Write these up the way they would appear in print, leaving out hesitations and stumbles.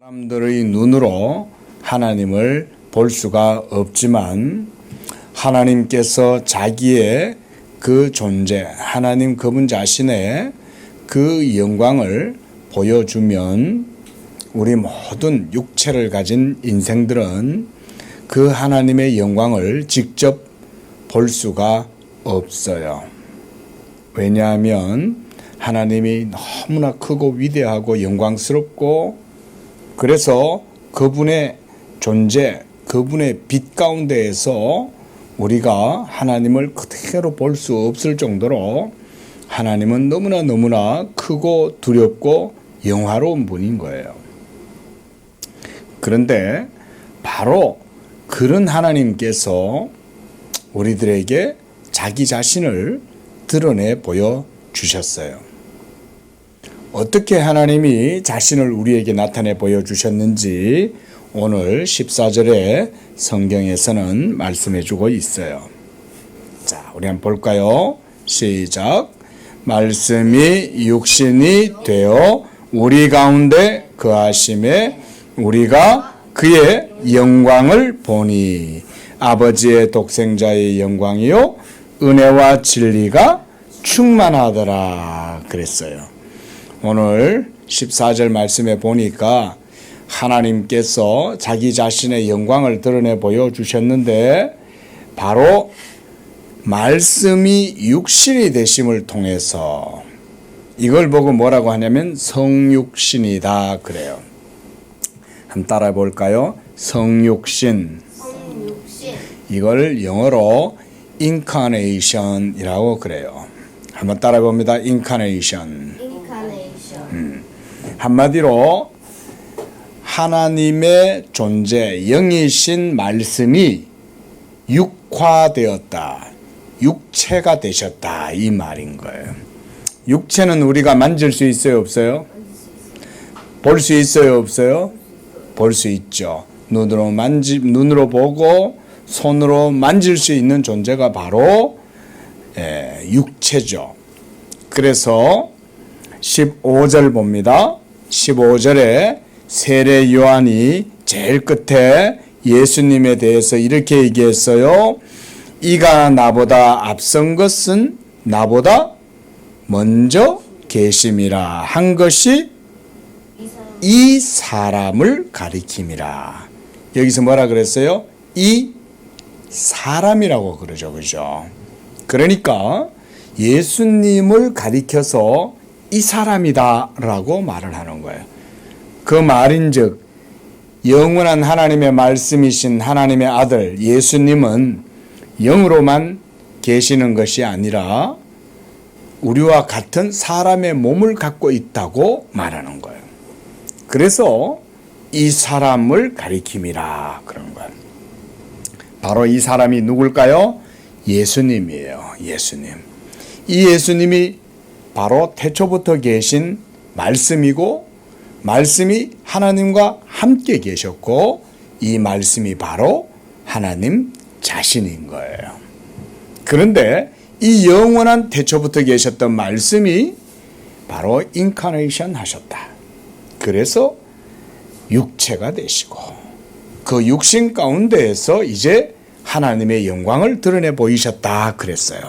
사람들의 눈으로 하나님을 볼 수가 없지만 하나님께서 자기의 그 존재, 하나님 그분 자신의 그 영광을 보여주면 우리 모든 육체를 가진 인생들은 그 하나님의 영광을 직접 볼 수가 없어요. 왜냐하면 하나님이 너무나 크고 위대하고 영광스럽고 그래서 그분의 존재, 그분의 빛 가운데에서 우리가 하나님을 그대로 볼 수 없을 정도로 하나님은 너무나 크고 두렵고 영화로운 분인 거예요. 그런데 바로 그런 하나님께서 우리들에게 자기 자신을 드러내 보여주셨어요. 어떻게 하나님이 자신을 우리에게 나타내 보여주셨는지 오늘 14절에 성경에서는 말씀해 주고 있어요. 자, 우리 한번 볼까요? 시작. 말씀이 육신이 되어 우리 가운데 거하심에 우리가 그의 영광을 보니 아버지의 독생자의 영광이요 은혜와 진리가 충만하더라 그랬어요. 오늘 14절 말씀에 보니까 하나님께서 자기 자신의 영광을 드러내 보여주셨는데 바로 말씀이 육신이 되심을 통해서 이걸 보고 뭐라고 하냐면 성육신이다 그래요. 한번 따라해 볼까요? 성육신. 이걸 영어로 incarnation이라고 그래요. 한번 따라해 봅니다. incarnation. 한마디로 하나님의 존재, 영이신 말씀이 육화되었다. 육체가 되셨다. 이 말인 거예요. 육체는 우리가 만질 수 있어요? 없어요? 볼 수 있어요? 없어요? 볼 수 있죠. 눈으로 보고 손으로 만질 수 있는 존재가 바로 육체죠. 그래서 15절 봅니다. 15절에 세례 요한이 제일 끝에 예수님에 대해서 이렇게 얘기했어요. 이가 나보다 앞선 것은 나보다 먼저 계심이라 한 것이 이 사람을 가리킴이라. 여기서 뭐라 그랬어요? 이 사람이라고 그러죠. 그죠? 그러니까 예수님을 가리켜서 이 사람이다라고 말을 하는 거예요. 그 말인즉 영원한 하나님의 말씀이신 하나님의 아들 예수님은 영으로만 계시는 것이 아니라 우리와 같은 사람의 몸을 갖고 있다고 말하는 거예요. 그래서 이 사람을 가리킴이라 그런 거예요. 바로 이 사람이 누굴까요? 예수님이에요. 예수님. 이 예수님이 바로 태초부터 계신 말씀이고 말씀이 하나님과 함께 계셨고 이 말씀이 바로 하나님 자신인 거예요. 그런데 이 영원한 태초부터 계셨던 말씀이 바로 인카네이션 하셨다. 그래서 육체가 되시고 그 육신 가운데에서 이제 하나님의 영광을 드러내 보이셨다 그랬어요.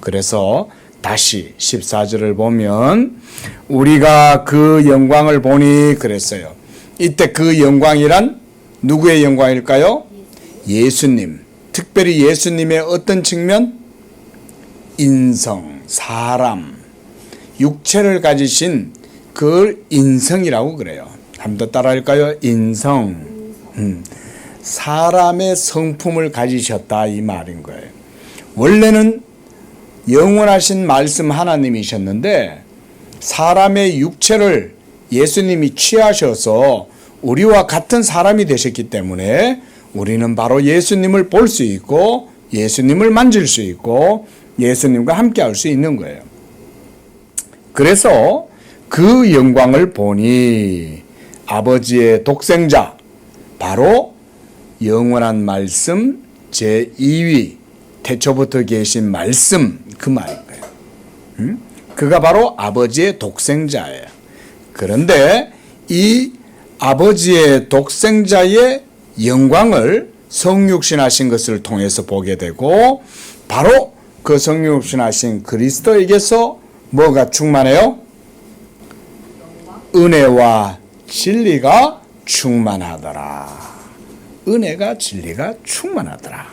그래서 다시 14절을 보면 우리가 그 영광을 보니 그랬어요. 이때 그 영광이란 누구의 영광일까요? 예수님. 특별히 예수님의 어떤 측면? 인성, 사람, 육체를 가지신 그 인성이라고 그래요. 한 번 더 따라할까요? 인성. 사람의 성품을 가지셨다 이 말인 거예요. 원래는 영원하신 말씀 하나님이셨는데 사람의 육체를 예수님이 취하셔서 우리와 같은 사람이 되셨기 때문에 우리는 바로 예수님을 볼 수 있고 예수님을 만질 수 있고 예수님과 함께 할 수 있는 거예요. 그래서 그 영광을 보니 아버지의 독생자 바로 영원한 말씀 제2위 태초부터 계신 말씀 그 말인 거예요. 그가 바로 아버지의 독생자예요. 그런데 이 아버지의 독생자의 영광을 성육신하신 것을 통해서 보게 되고, 바로 그 성육신하신 그리스도에게서 뭐가 충만해요? 은혜와 진리가 충만하더라. 은혜가 진리가 충만하더라.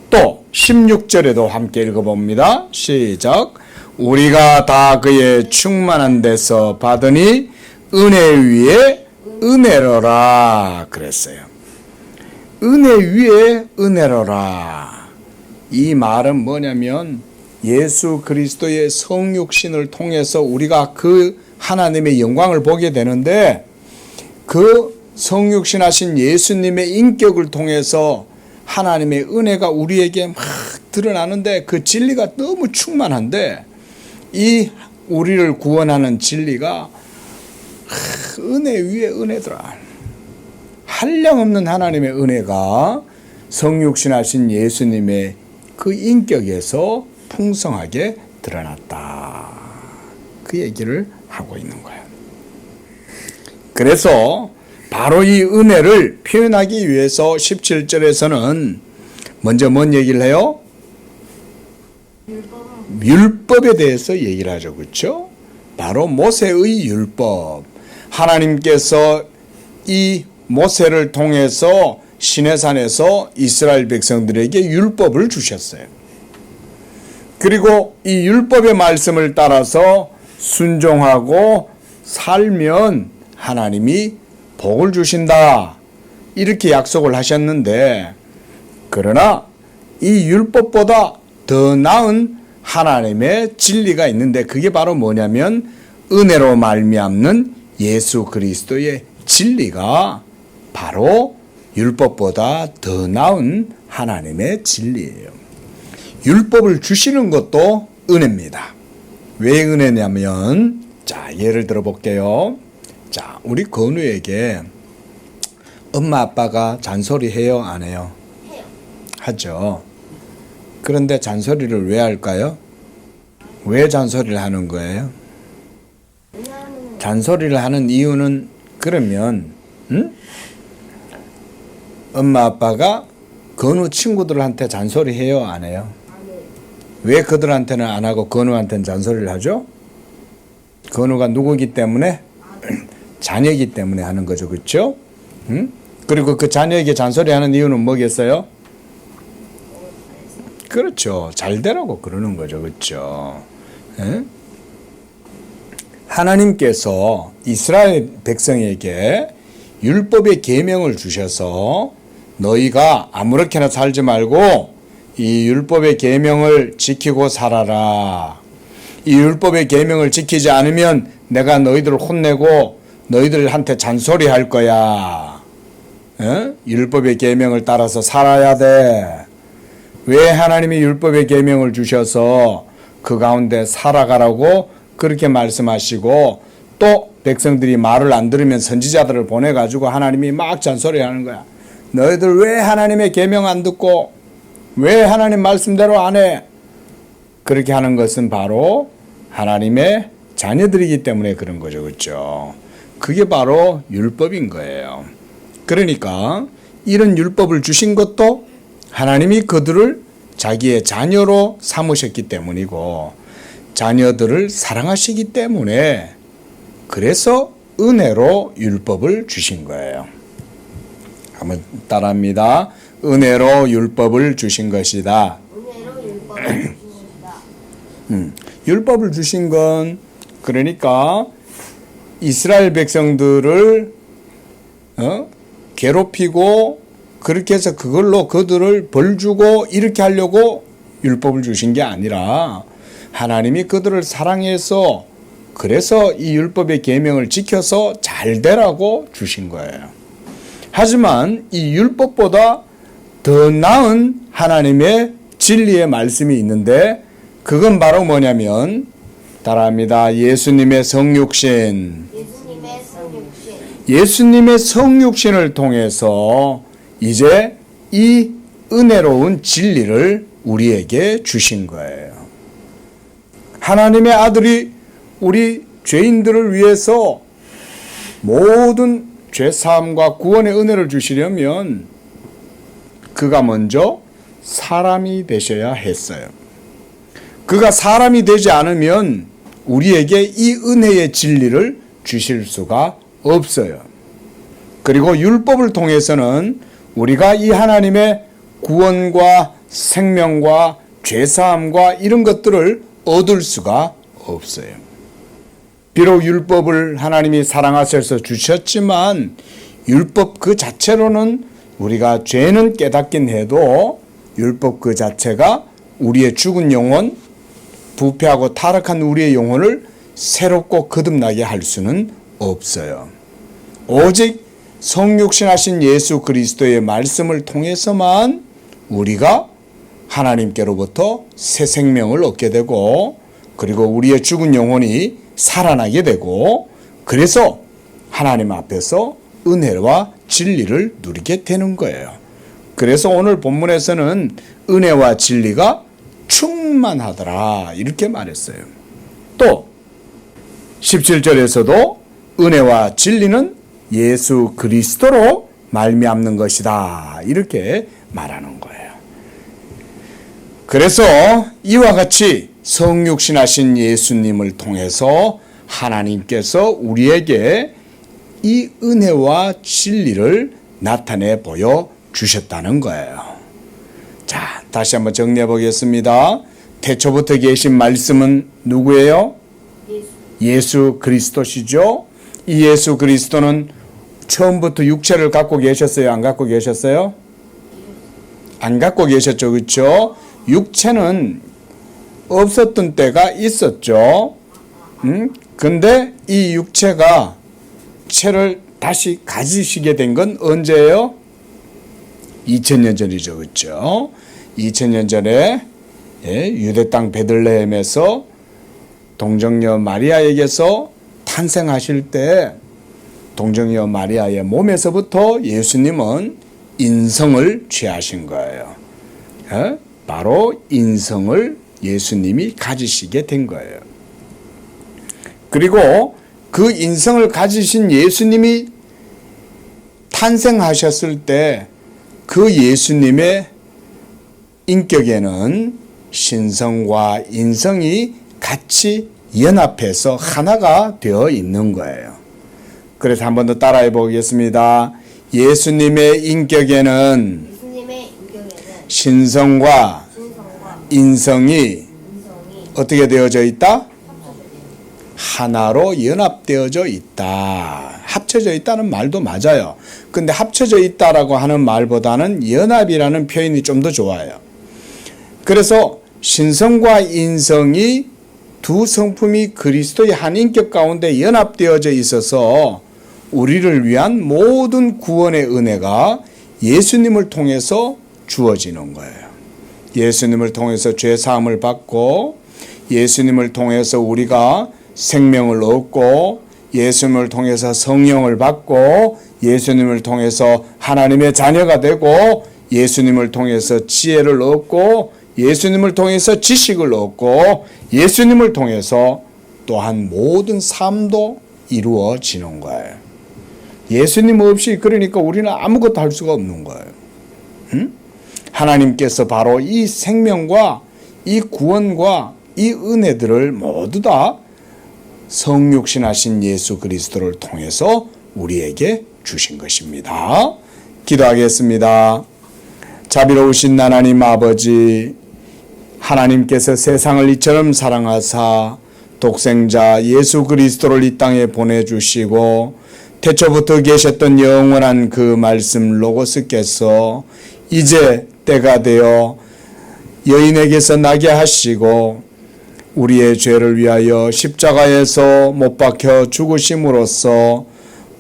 또 16절에도 함께 읽어봅니다. 시작. 우리가 다 그의 충만한 데서 받으니 은혜 위에 은혜로라 그랬어요. 은혜 위에 은혜로라. 이 말은 뭐냐면 예수 그리스도의 성육신을 통해서 우리가 그 하나님의 영광을 보게 되는데, 그 성육신하신 예수님의 인격을 통해서 하나님의 은혜가 우리에게 막 드러나는데, 그 진리가 너무 충만한데, 이 우리를 구원하는 진리가 은혜 위에 은혜더라. 한량없는 하나님의 은혜가 성육신하신 예수님의 그 인격에서 풍성하게 드러났다. 그 얘기를 하고 있는 거예요. 그래서 바로 이 은혜를 표현하기 위해서 17절에서는 먼저 뭔 얘기를 해요? 율법에 대해서 얘기를 하죠. 그렇죠? 바로 모세의 율법. 하나님께서 이 모세를 통해서 시내산에서 이스라엘 백성들에게 율법을 주셨어요. 그리고 이 율법의 말씀을 따라서 순종하고 살면 하나님이 복을 주신다. 이렇게 약속을 하셨는데, 그러나 이 율법보다 더 나은 하나님의 진리가 있는데, 그게 바로 뭐냐면 은혜로 말미암는 예수 그리스도의 진리가 바로 율법보다 더 나은 하나님의 진리예요. 율법을 주시는 것도 은혜입니다. 왜 은혜냐면, 자, 예를 들어 볼게요. 자, 우리 건우에게 엄마 아빠가 잔소리 해요, 안 해요? 해요. 하죠. 그런데 잔소리를 왜 할까요? 왜 잔소리를 하는 거예요? 잔소리를 하는 이유는, 그러면 엄마 아빠가 건우 친구들한테 잔소리 해요, 안 해요? 왜 그들한테는 안 하고 건우한테는 잔소리를 하죠? 건우가 누구기 때문에? 자녀이기 때문에 하는 거죠. 그렇죠? 그리고 그 자녀에게 잔소리하는 이유는 뭐겠어요? 그렇죠. 잘 되라고 그러는 거죠. 그렇죠? 하나님께서 이스라엘 백성에게 율법의 계명을 주셔서 너희가 아무렇게나 살지 말고 이 율법의 계명을 지키고 살아라. 이 율법의 계명을 지키지 않으면 내가 너희들을 혼내고 너희들한테 잔소리할 거야. 율법의 계명을 따라서 살아야 돼. 왜 하나님이 율법의 계명을 주셔서 그 가운데 살아가라고 그렇게 말씀하시고, 또 백성들이 말을 안 들으면 선지자들을 보내가지고 하나님이 막 잔소리하는 거야. 너희들 왜 하나님의 계명 안 듣고 왜 하나님 말씀대로 안 해? 그렇게 하는 것은 바로 하나님의 자녀들이기 때문에 그런 거죠. 그렇죠? 그게 바로 율법인 거예요. 그러니까 이런 율법을 주신 것도 하나님이 그들을 자기의 자녀로 삼으셨기 때문이고, 자녀들을 사랑하시기 때문에, 그래서 은혜로 율법을 주신 거예요. 한번 따라합니다. 은혜로 율법을 주신 것이다. 은혜로 율법을 주신 것이다. 율법을 주신 건, 그러니까 이스라엘 백성들을 괴롭히고 그렇게 해서 그걸로 그들을 벌 주고 이렇게 하려고 율법을 주신 게 아니라, 하나님이 그들을 사랑해서 그래서 이 율법의 계명을 지켜서 잘 되라고 주신 거예요. 하지만 이 율법보다 더 나은 하나님의 진리의 말씀이 있는데, 그건 바로 뭐냐면, 따라합니다. 예수님의 성육신. 예수님의 성육신을 통해서 이제 이 은혜로운 진리를 우리에게 주신 거예요. 하나님의 아들이 우리 죄인들을 위해서 모든 죄사함과 구원의 은혜를 주시려면 그가 먼저 사람이 되셔야 했어요. 그가 사람이 되지 않으면 우리에게 이 은혜의 진리를 주실 수가 없어요. 그리고 율법을 통해서는 우리가 이 하나님의 구원과 생명과 죄사함과 이런 것들을 얻을 수가 없어요. 비록 율법을 하나님이 사랑하셔서 주셨지만 율법 그 자체로는 우리가 죄는 깨닫긴 해도 율법 그 자체가 우리의 죽은 영혼, 부패하고 타락한 우리의 영혼을 새롭고 거듭나게 할 수는 없어요. 오직 성육신하신 예수 그리스도의 말씀을 통해서만 우리가 하나님께로부터 새 생명을 얻게 되고, 그리고 우리의 죽은 영혼이 살아나게 되고, 그래서 하나님 앞에서 은혜와 진리를 누리게 되는 거예요. 그래서 오늘 본문에서는 은혜와 진리가 충만하더라 이렇게 말했어요. 또 17절에서도 은혜와 진리는 예수 그리스도로 말미암는 것이다 이렇게 말하는 거예요. 그래서 이와 같이 성육신하신 예수님을 통해서 하나님께서 우리에게 이 은혜와 진리를 나타내 보여 주셨다는 거예요. 자, 다시 한번 정리해 보겠습니다. 태초부터 계신 말씀은 누구예요? 예수 그리스도시죠. 이 예수 그리스도는 처음부터 육체를 갖고 계셨어요? 안 갖고 계셨어요? 안 갖고 계셨죠. 그렇죠? 육체는 없었던 때가 있었죠. 근데 이 육체가 체를 다시 가지시게 된 건 언제예요? 2000년 전이죠. 그렇죠? 2000년 전에 유대 땅 베들레헴에서 동정녀 마리아에게서 탄생하실 때 동정녀 마리아의 몸에서부터 예수님은 인성을 취하신 거예요. 바로 인성을 예수님이 가지시게 된 거예요. 그리고 그 인성을 가지신 예수님이 탄생하셨을 때 그 예수님의 인격에는 신성과 인성이 같이 연합해서 하나가 되어 있는 거예요. 그래서 한 번 더 따라해 보겠습니다. 예수님의 인격에는 신성과 인성이 어떻게 되어져 있다? 하나로 연합되어져 있다. 합쳐져 있다는 말도 맞아요. 근데 합쳐져 있다라고 하는 말보다는 연합이라는 표현이 좀 더 좋아요. 그래서 신성과 인성이 두 성품이 그리스도의 한 인격 가운데 연합되어져 있어서 우리를 위한 모든 구원의 은혜가 예수님을 통해서 주어지는 거예요. 예수님을 통해서 죄 사함을 받고, 예수님을 통해서 우리가 생명을 얻고, 예수님을 통해서 성령을 받고, 예수님을 통해서 하나님의 자녀가 되고, 예수님을 통해서 지혜를 얻고, 예수님을 통해서 지식을 얻고, 예수님을 통해서 또한 모든 삶도 이루어지는 거예요. 예수님 없이 그러니까 우리는 아무것도 할 수가 없는 거예요. 하나님께서 바로 이 생명과 이 구원과 이 은혜들을 모두 다 성육신하신 예수 그리스도를 통해서 우리에게 주신 것입니다. 기도하겠습니다. 자비로우신 하나님 아버지, 하나님께서 세상을 이처럼 사랑하사 독생자 예수 그리스도를 이 땅에 보내주시고, 태초부터 계셨던 영원한 그 말씀 로고스께서 이제 때가 되어 여인에게서 나게 하시고 우리의 죄를 위하여 십자가에서 못 박혀 죽으심으로써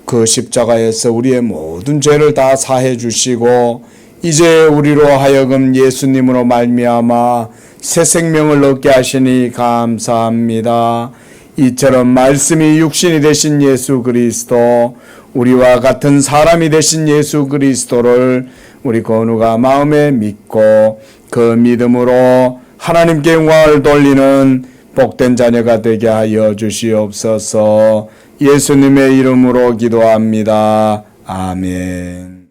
그 십자가에서 우리의 모든 죄를 다 사해 주시고, 이제 우리로 하여금 예수님으로 말미암아 새 생명을 얻게 하시니 감사합니다. 이처럼 말씀이 육신이 되신 예수 그리스도, 우리와 같은 사람이 되신 예수 그리스도를 우리 건우가 마음에 믿고 그 믿음으로 하나님께 영광을 돌리는 복된 자녀가 되게 하여 주시옵소서. 예수님의 이름으로 기도합니다. 아멘.